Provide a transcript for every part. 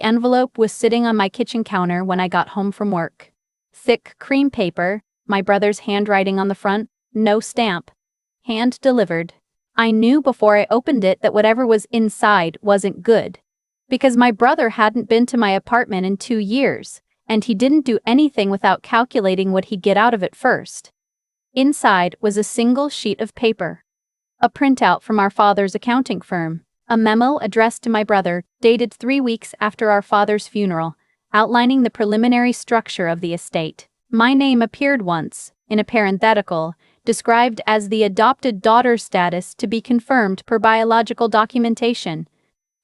The envelope was sitting on my kitchen counter when I got home from work. Thick cream paper, my brother's handwriting on the front, no stamp. Hand delivered. I knew before I opened it that whatever was inside wasn't good. Because my brother hadn't been to my apartment in 2 years, and he didn't do anything without calculating what he'd get out of it first. Inside was a single sheet of paper. A printout from our father's accounting firm. A memo addressed to my brother, dated 3 weeks after our father's funeral, outlining the preliminary structure of the estate. My name appeared once, in a parenthetical, described as the adopted daughter status to be confirmed per biological documentation.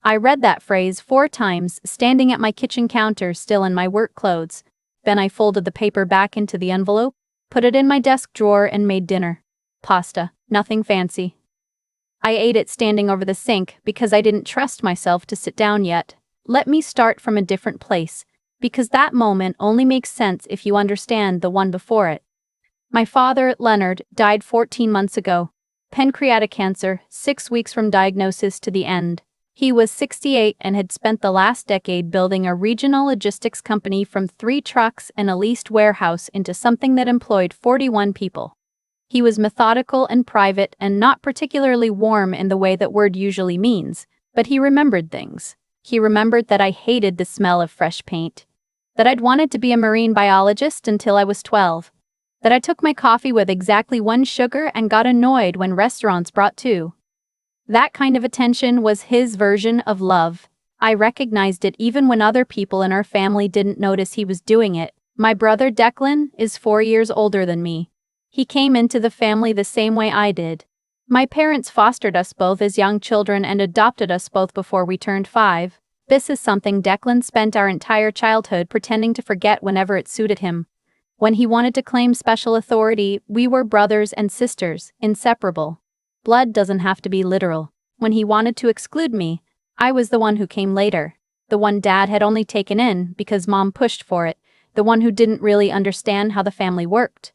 I read that phrase 4 times, standing at my kitchen counter still in my work clothes. Then I folded the paper back into the envelope, put it in my desk drawer and made dinner. Pasta, nothing fancy. I ate it standing over the sink because I didn't trust myself to sit down yet. Let me start from a different place, because that moment only makes sense if you understand the one before it. My father, Leonard, died 14 months ago. Pancreatic cancer, 6 weeks from diagnosis to the end. He was 68 and had spent the last decade building a regional logistics company from 3 trucks and a leased warehouse into something that employed 41 people. He was methodical and private and not particularly warm in the way that word usually means, but he remembered things. He remembered that I hated the smell of fresh paint, that I'd wanted to be a marine biologist until I was 12, that I took my coffee with exactly 1 sugar and got annoyed when restaurants brought 2. That kind of attention was his version of love. I recognized it even when other people in our family didn't notice he was doing it. My brother Declan is 4 years older than me. He came into the family the same way I did. My parents fostered us both as young children and adopted us both before we turned 5. This is something Declan spent our entire childhood pretending to forget whenever it suited him. When he wanted to claim special authority, we were brothers and sisters, inseparable. Blood doesn't have to be literal. When he wanted to exclude me, I was the one who came later. The one Dad had only taken in because Mom pushed for it. The one who didn't really understand how the family worked.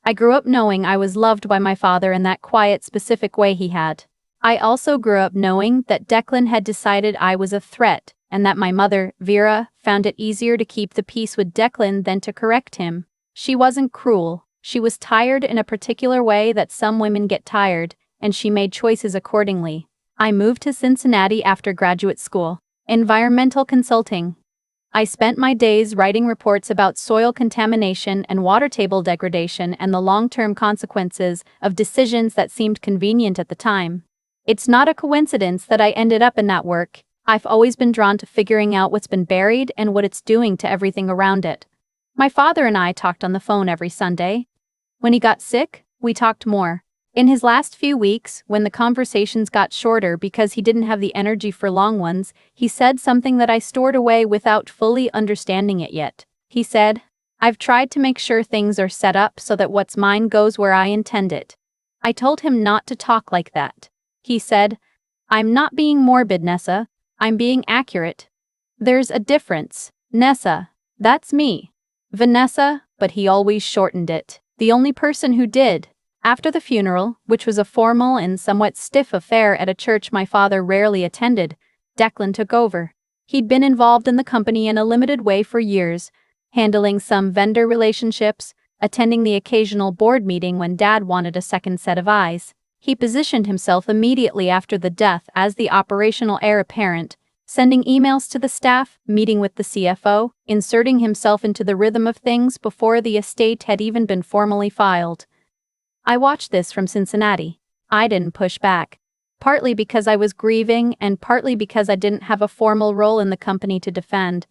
I grew up knowing I was loved by my father in that quiet, specific way he had. I also grew up knowing that Declan had decided I was a threat, and that my mother, Vera, found it easier to keep the peace with Declan than to correct him. She wasn't cruel. She was tired in a particular way that some women get tired, and she made choices accordingly. I moved to Cincinnati after graduate school. Environmental consulting. I spent my days writing reports about soil contamination and water table degradation and the long-term consequences of decisions that seemed convenient at the time. It's not a coincidence that I ended up in that work. I've always been drawn to figuring out what's been buried and what it's doing to everything around it. My father and I talked on the phone every Sunday. When he got sick, we talked more. In his last few weeks, when the conversations got shorter because he didn't have the energy for long ones, he said something that I stored away without fully understanding it yet. He said, "I've tried to make sure things are set up so that what's mine goes where I intend it." I told him not to talk like that. He said, "I'm not being morbid, Nessa. I'm being accurate. There's a difference. Nessa, that's me. Vanessa," but he always shortened it. The only person who did. After the funeral, which was a formal and somewhat stiff affair at a church my father rarely attended, Declan took over. He'd been involved in the company in a limited way for years, handling some vendor relationships, attending the occasional board meeting when Dad wanted a second set of eyes. He positioned himself immediately after the death as the operational heir apparent, sending emails to the staff, meeting with the CFO, inserting himself into the rhythm of things before the estate had even been formally filed. I watched this from Cincinnati. I didn't push back. Partly because I was grieving and partly because I didn't have a formal role in the company to defend.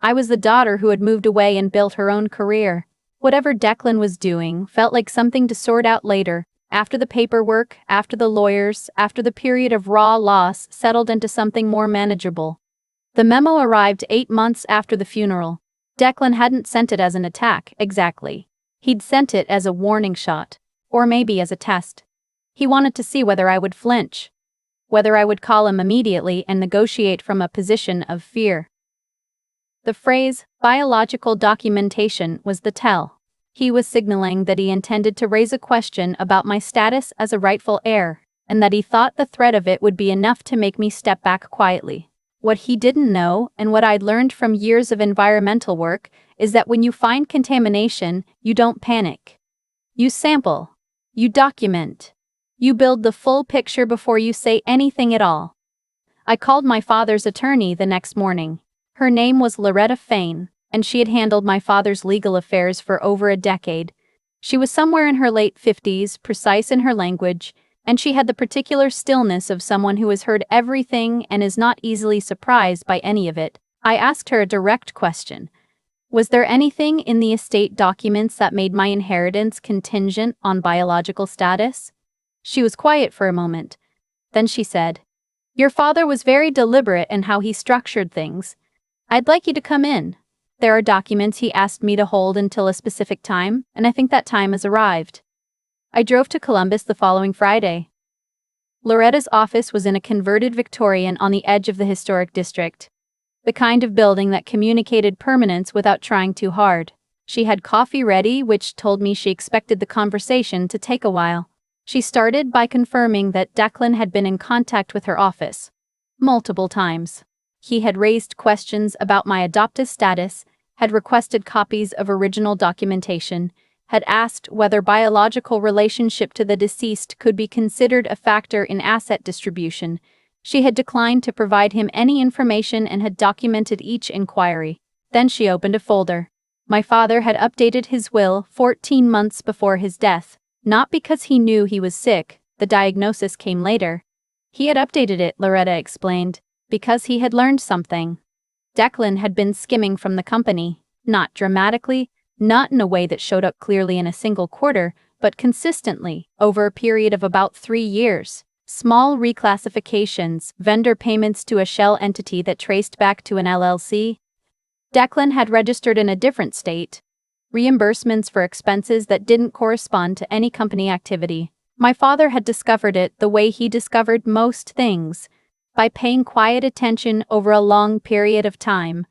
I was the daughter who had moved away and built her own career. Whatever Declan was doing felt like something to sort out later, after the paperwork, after the lawyers, after the period of raw loss settled into something more manageable. The memo arrived 8 months after the funeral. Declan hadn't sent it as an attack, exactly. He'd sent it as a warning shot. Or maybe as a test. He wanted to see whether I would flinch, whether I would call him immediately and negotiate from a position of fear. The phrase, biological documentation, was the tell. He was signaling that he intended to raise a question about my status as a rightful heir, and that he thought the threat of it would be enough to make me step back quietly. What he didn't know, and what I'd learned from years of environmental work, is that when you find contamination, you don't panic. You sample. You document. You build the full picture before you say anything at all. I called my father's attorney the next morning. Her name was Loretta Fain, and she had handled my father's legal affairs for over a decade. She was somewhere in her late 50s, precise in her language, and she had the particular stillness of someone who has heard everything and is not easily surprised by any of it. I asked her a direct question. Was there anything in the estate documents that made my inheritance contingent on biological status? She was quiet for a moment. Then she said, "Your father was very deliberate in how he structured things. I'd like you to come in. There are documents he asked me to hold until a specific time, and I think that time has arrived." I drove to Columbus the following Friday. Loretta's office was in a converted Victorian on the edge of the historic district. The kind of building that communicated permanence without trying too hard. She had coffee ready, which told me she expected the conversation to take a while. She started by confirming that Declan had been in contact with her office multiple times. He had raised questions about my adoptive status, had requested copies of original documentation, had asked whether biological relationship to the deceased could be considered a factor in asset distribution. She had declined to provide him any information and had documented each inquiry. Then she opened a folder. My father had updated his will 14 months before his death, not because he knew he was sick, the diagnosis came later. He had updated it, Loretta explained, because he had learned something. Declan had been skimming from the company, not dramatically, not in a way that showed up clearly in a single quarter, but consistently, over a period of about 3 years. Small reclassifications, vendor payments to a shell entity that traced back to an LLC. Declan had registered in a different state. Reimbursements for expenses that didn't correspond to any company activity. My father had discovered it the way he discovered most things, by paying quiet attention over a long period of time.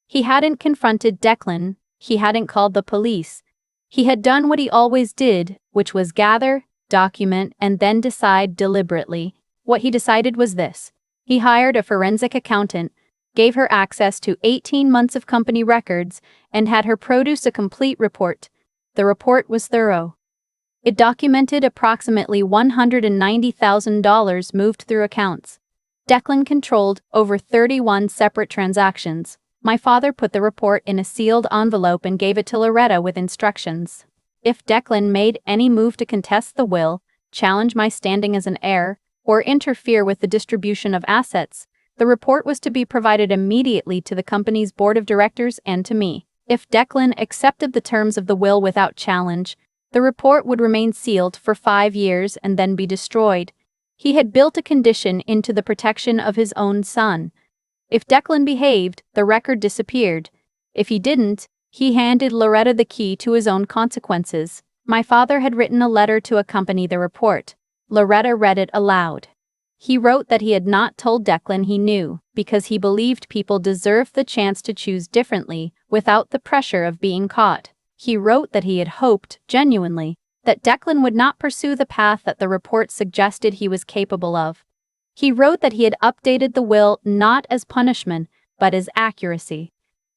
He hadn't confronted Declan. He hadn't called the police. He had done what he always did, which was gather, document, and then decide deliberately. What he decided was this. He hired a forensic accountant, gave her access to 18 months of company records, and had her produce a complete report. The report was thorough. It documented approximately $190,000 moved through accounts. Declan controlled over 31 separate transactions. My father put the report in a sealed envelope and gave it to Loretta with instructions. If Declan made any move to contest the will, challenge my standing as an heir, or interfere with the distribution of assets, the report was to be provided immediately to the company's board of directors and to me. If Declan accepted the terms of the will without challenge, the report would remain sealed for 5 years and then be destroyed. He had built a condition into the protection of his own son. If Declan behaved, the record disappeared. If he didn't, he handed Loretta the key to his own consequences. My father had written a letter to accompany the report. Loretta read it aloud. He wrote that he had not told Declan he knew, because he believed people deserved the chance to choose differently, without the pressure of being caught. He wrote that he had hoped, genuinely, that Declan would not pursue the path that the report suggested he was capable of. He wrote that he had updated the will not as punishment, but as accuracy.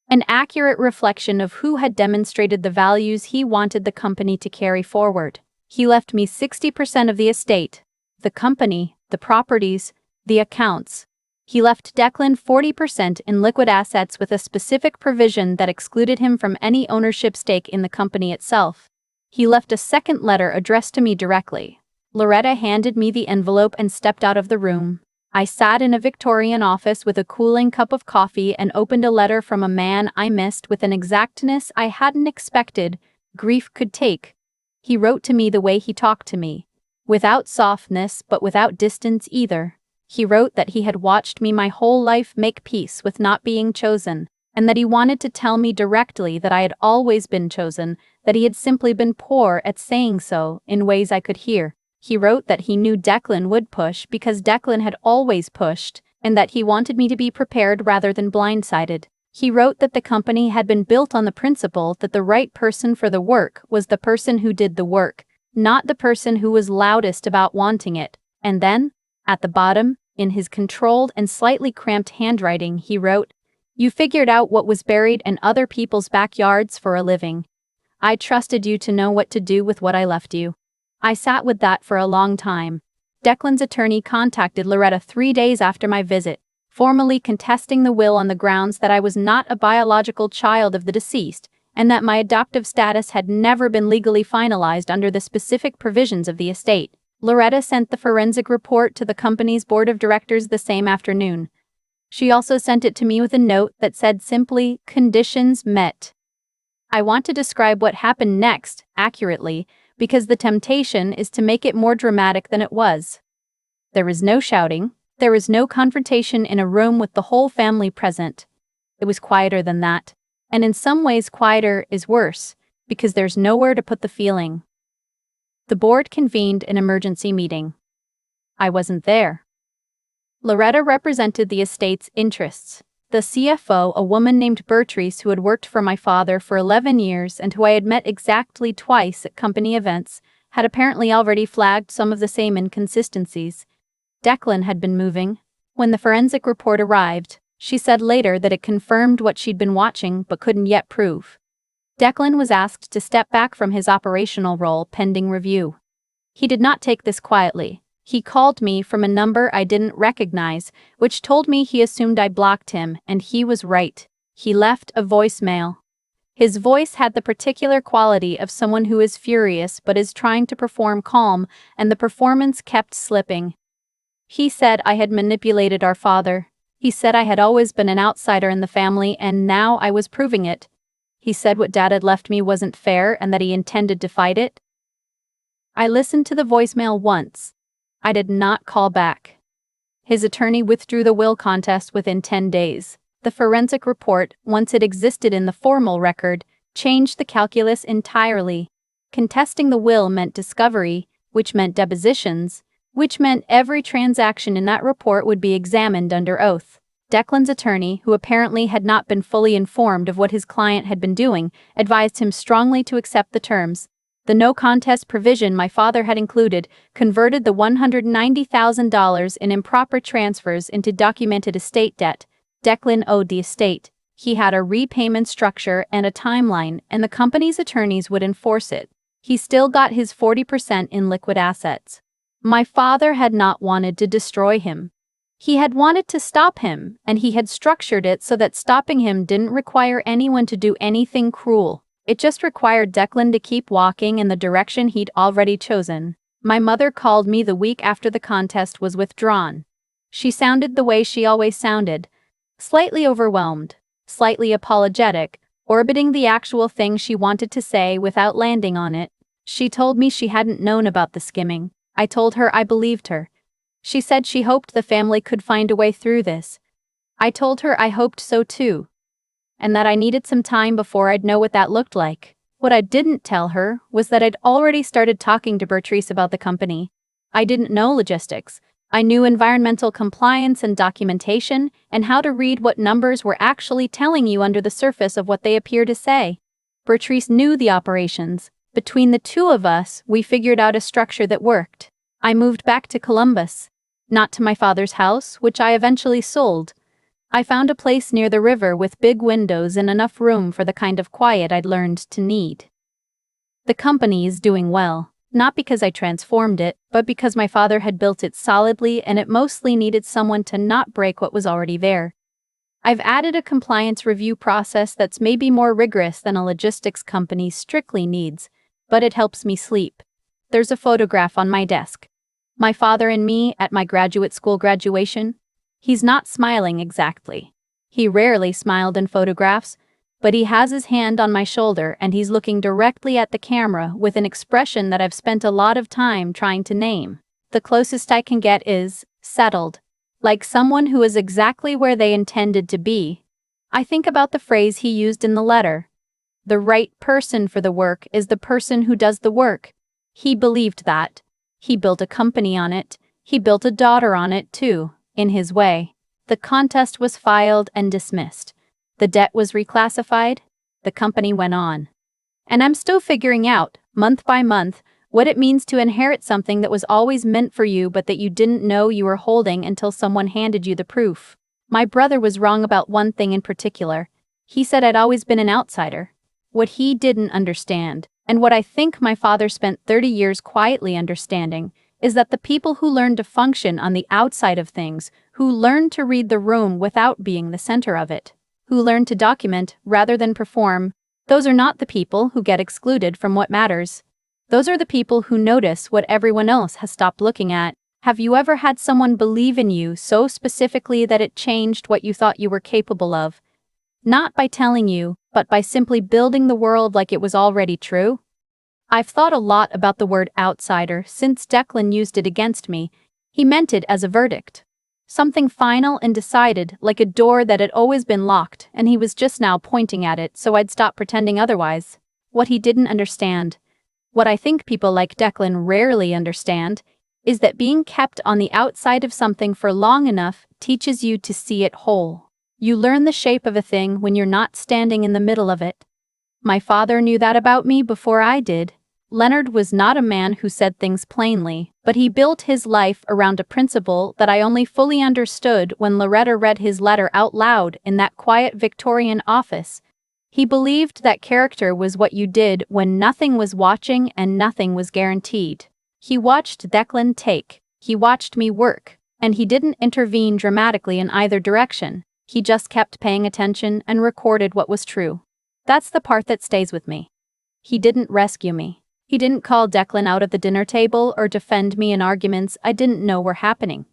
An accurate reflection of who had demonstrated the values he wanted the company to carry forward. He left me 60% of the estate, the company, the properties, the accounts. He left Declan 40% in liquid assets with a specific provision that excluded him from any ownership stake in the company itself. He left a second letter addressed to me directly. Loretta handed me the envelope and stepped out of the room. I sat in a Victorian office with a cooling cup of coffee and opened a letter from a man I missed with an exactness I hadn't expected grief could take. He wrote to me the way he talked to me, without softness but without distance either. He wrote that he had watched me my whole life make peace with not being chosen, and that he wanted to tell me directly that I had always been chosen, that he had simply been poor at saying so in ways I could hear. He wrote that he knew Declan would push because Declan had always pushed, and that he wanted me to be prepared rather than blindsided. He wrote that the company had been built on the principle that the right person for the work was the person who did the work, not the person who was loudest about wanting it. And then, at the bottom, In his controlled and slightly cramped handwriting, he wrote, "You figured out what was buried in other people's backyards for a living. I trusted you to know what to do with what I left you." I sat with that for a long time. Declan's attorney contacted Loretta 3 days after my visit, formally contesting the will on the grounds that I was not a biological child of the deceased and that my adoptive status had never been legally finalized under the specific provisions of the estate. Loretta sent the forensic report to the company's board of directors the same afternoon. She also sent it to me with a note that said simply, "Conditions met." I want to describe what happened next accurately because the temptation is to make it more dramatic than it was. There was no shouting. There was no confrontation in a room with the whole family present. It was quieter than that. And in some ways quieter is worse, because there's nowhere to put the feeling. The board convened an emergency meeting. I wasn't there. Loretta represented the estate's interests. The CFO, a woman named Bertrice who had worked for my father for 11 years and who I had met exactly twice at company events, had apparently already flagged some of the same inconsistencies. Declan had been moving. When the forensic report arrived, she said later that it confirmed what she'd been watching but couldn't yet prove. Declan was asked to step back from his operational role pending review. He did not take this quietly. He called me from a number I didn't recognize, which told me he assumed I blocked him, and he was right. He left a voicemail. His voice had the particular quality of someone who is furious but is trying to perform calm, and the performance kept slipping. He said I had manipulated our father. He said I had always been an outsider in the family and now I was proving it. He said what Dad had left me wasn't fair and that he intended to fight it. I listened to the voicemail once. I did not call back. His attorney withdrew the will contest within 10 days. The forensic report, once it existed in the formal record, changed the calculus entirely. Contesting the will meant discovery, which meant depositions, which meant every transaction in that report would be examined under oath. Declan's attorney, who apparently had not been fully informed of what his client had been doing, advised him strongly to accept the terms. The no contest provision my father had included converted the $190,000 in improper transfers into documented estate debt. Declan owed the estate. He had a repayment structure and a timeline, and the company's attorneys would enforce it. He still got his 40% in liquid assets. My father had not wanted to destroy him. He had wanted to stop him, and he had structured it so that stopping him didn't require anyone to do anything cruel. It just required Declan to keep walking in the direction he'd already chosen. My mother called me the week after the contest was withdrawn. She sounded the way she always sounded, slightly overwhelmed, slightly apologetic, orbiting the actual thing she wanted to say without landing on it. She told me she hadn't known about the skimming. I told her I believed her. She said she hoped the family could find a way through this. I told her I hoped so too, and that I needed some time before I'd know what that looked like. What I didn't tell her was that I'd already started talking to Bertrice about the company. I didn't know logistics. I knew environmental compliance and documentation and how to read what numbers were actually telling you under the surface of what they appear to say. Bertrice knew the operations. Between the two of us, we figured out a structure that worked. I moved back to Columbus. Not to my father's house, which I eventually sold. I found a place near the river with big windows and enough room for the kind of quiet I'd learned to need. The company is doing well, not because I transformed it, but because my father had built it solidly and it mostly needed someone to not break what was already there. I've added a compliance review process that's maybe more rigorous than a logistics company strictly needs, but it helps me sleep. There's a photograph on my desk. My father and me at my graduate school graduation. He's not smiling exactly. He rarely smiled in photographs, but he has his hand on my shoulder and he's looking directly at the camera with an expression that I've spent a lot of time trying to name. The closest I can get is settled, like someone who is exactly where they intended to be. I think about the phrase he used in the letter. The right person for the work is the person who does the work. He believed that. He built a company on it. He built a daughter on it too, in his way. The contest was filed and dismissed. The debt was reclassified. The company went on. And I'm still figuring out, month by month, What it means to inherit something that was always meant for you but that you didn't know you were holding until someone handed you the proof. My brother was wrong about one thing in particular. He said I'd always been an outsider. What he didn't understand, and what I think my father spent 30 years quietly understanding, is that the people who learn to function on the outside of things, who learn to read the room without being the center of it, who learn to document rather than perform, those are not the people who get excluded from what matters. Those are the people who notice what everyone else has stopped looking at. Have you ever had someone believe in you so specifically that it changed what you thought you were capable of? Not by telling you, but by simply building the world like it was already true? I've thought a lot about the word outsider since Declan used it against me. He meant it as a verdict. Something final and decided, like a door that had always been locked, and he was just now pointing at it so I'd stop pretending otherwise. What he didn't understand, what I think people like Declan rarely understand, is that being kept on the outside of something for long enough teaches you to see it whole. You learn the shape of a thing when you're not standing in the middle of it. My father knew that about me before I did. Leonard was not a man who said things plainly, but he built his life around a principle that I only fully understood when Loretta read his letter out loud in that quiet Victorian office. He believed that character was what you did when nothing was watching and nothing was guaranteed. He watched Declan take, he watched me work, and he didn't intervene dramatically in either direction. He just kept paying attention and recorded what was true. That's the part that stays with me. He didn't rescue me. He didn't call Declan out at the dinner table or defend me in arguments I didn't know were happening.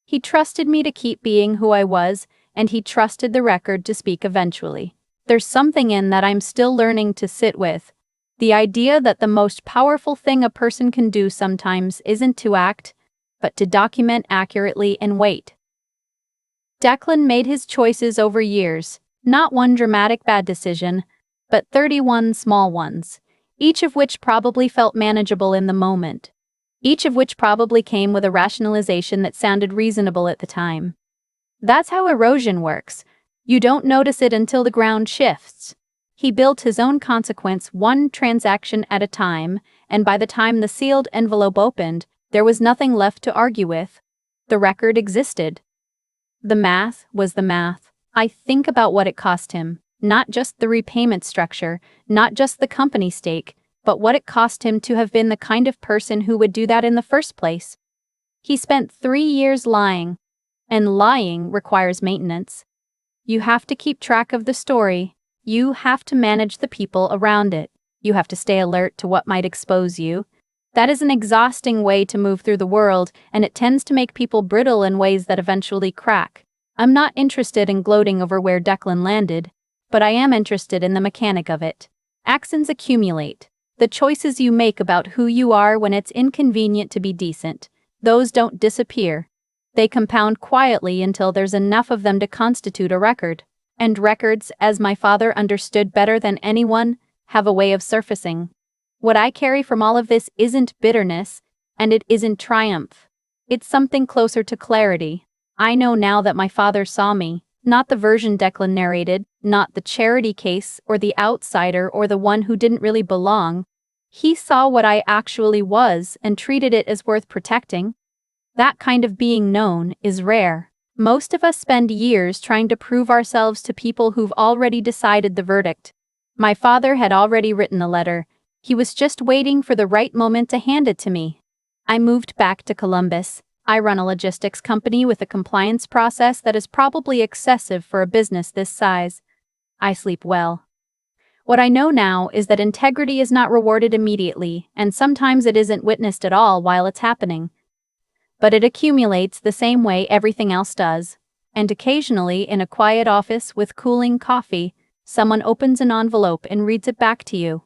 He trusted me to keep being who I was, and he trusted the record to speak eventually. There's something in that I'm still learning to sit with. The idea that the most powerful thing a person can do sometimes isn't to act, but to document accurately and wait. Declan made his choices over years, not one dramatic bad decision, but 31 small ones, each of which probably felt manageable in the moment. Each of which probably came with a rationalization that sounded reasonable at the time. That's how erosion works. You don't notice it until the ground shifts. He built his own consequence one transaction at a time, and by the time the sealed envelope opened, there was nothing left to argue with. The record existed. The math was the math. I think about what it cost him, not just the repayment structure, not just the company stake, but what it cost him to have been the kind of person who would do that in the first place. He spent 3 years lying, and lying requires maintenance. You have to keep track of the story. You have to manage the people around it. You have to stay alert to what might expose you. That is an exhausting way to move through the world, and it tends to make people brittle in ways that eventually crack. I'm not interested in gloating over where Declan landed, but I am interested in the mechanic of it. Actions accumulate. The choices you make about who you are when it's inconvenient to be decent, those don't disappear. They compound quietly until there's enough of them to constitute a record. And records, as my father understood better than anyone, have a way of surfacing. What I carry from all of this isn't bitterness, and it isn't triumph. It's something closer to clarity. I know now that my father saw me, not the version Declan narrated, not the charity case or the outsider or the one who didn't really belong. He saw what I actually was and treated it as worth protecting. That kind of being known is rare. Most of us spend years trying to prove ourselves to people who've already decided the verdict. My father had already written the letter. He was just waiting for the right moment to hand it to me. I moved back to Columbus. I run a logistics company with a compliance process that is probably excessive for a business this size. I sleep well. What I know now is that integrity is not rewarded immediately, and sometimes it isn't witnessed at all while it's happening. But it accumulates the same way everything else does. And occasionally, in a quiet office with cooling coffee, someone opens an envelope and reads it back to you.